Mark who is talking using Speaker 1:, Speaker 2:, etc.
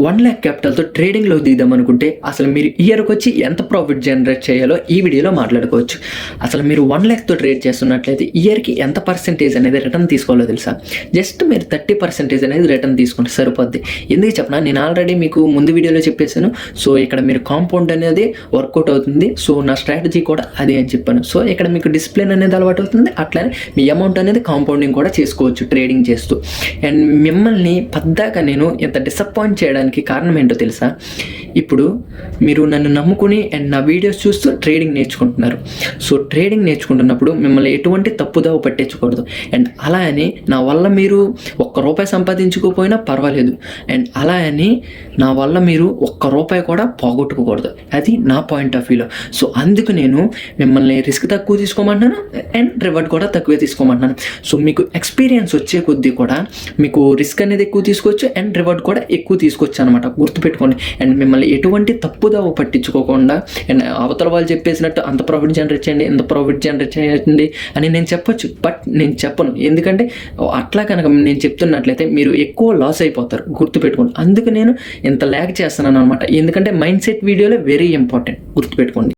Speaker 1: 1,00,000 క్యాపిటల్తో ట్రేడింగ్లో దిగుదాం అనుకుంటే అసలు మీరు ఇయర్కి వచ్చి ఎంత ప్రాఫిట్ జనరేట్ చేయాలో ఈ వీడియోలో మాట్లాడుకోవచ్చు. అసలు మీరు 1,00,000తో ట్రేడ్ చేస్తున్నట్లయితే ఇయర్కి ఎంత పర్సెంటేజ్ అనేది రిటర్న్ తీసుకోవాలో తెలుసా? జస్ట్ మీరు 30% అనేది రిటర్న్ తీసుకుంటే సరిపోద్ది. ఎందుకు చెప్పనా, నేను ఆల్రెడీ మీకు ముందు వీడియోలో చెప్పేశాను. సో ఇక్కడ మీరు కాంపౌండ్ అనేది వర్కౌట్ అవుతుంది. సో నా స్ట్రాటజీ కూడా అదే అని చెప్పాను. సో ఇక్కడ మీకు డిసిప్లిన్ అనేది అలవాటు అవుతుంది, అట్లానే మీ అమౌంట్ అనేది కాంపౌండింగ్ కూడా చేసుకోవచ్చు ట్రేడింగ్ చేస్తూ. అండ్ మిమ్మల్ని పద్దాక నేను ఎంత డిసప్పాయింట్ చేయడానికి కారణం ఏంటో తెలుసా? ఇప్పుడు మీరు నన్ను నమ్ముకుని అండ్ నా వీడియోస్ చూస్తూ ట్రేడింగ్ నేర్చుకుంటున్నారు. సో ట్రేడింగ్ నేర్చుకుంటున్నప్పుడు మిమ్మల్ని ఎటువంటి తప్పుదావ పట్టించకూడదు. అండ్ అలా అని నా వల్ల మీరు ₹1 సంపాదించుకోకపోయినా పర్వాలేదు, అండ్ అలా అని నా వల్ల మీరు ₹1 కూడా పోగొట్టుకోకూడదు. అది నా పాయింట్ ఆఫ్ వ్యూలో. సో అందుకు నేను మిమ్మల్ని రిస్క్ తక్కువ తీసుకోమంటున్నాను అండ్ రివార్డ్ కూడా తక్కువే తీసుకోమంటున్నాను. సో మీకు ఎక్స్పీరియన్స్ వచ్చే కొద్దీ కూడా మీకు రిస్క్ అనేది ఎక్కువ తీసుకోవచ్చు అండ్ రివార్డ్ కూడా ఎక్కువ తీసుకోవచ్చు అనమాట. గుర్తుపెట్టుకోండి. అండ్ మిమ్మల్ని ఎటువంటి తప్పుదావ పట్టించుకోకుండా అండ్ అవతల వాళ్ళు చెప్పేసినట్టు అంత ప్రాఫిట్ జనరేట్ చేయండి, ఎంత ప్రాఫిట్ జనరేట్ చేయండి అని నేను చెప్పొచ్చు, బట్ నేను చెప్పను. ఎందుకంటే అట్లా కనుక నేను చెప్తున్నట్లయితే మీరు ఎక్కువ లాస్ అయిపోతారు. గుర్తుపెట్టుకోండి. అందుకు నేను ఇంత ల్యాగ్ చేస్తున్నాను అనమాట. ఎందుకంటే మైండ్ సెట్ వీడియోలో వెరీ ఇంపార్టెంట్. గుర్తుపెట్టుకోండి.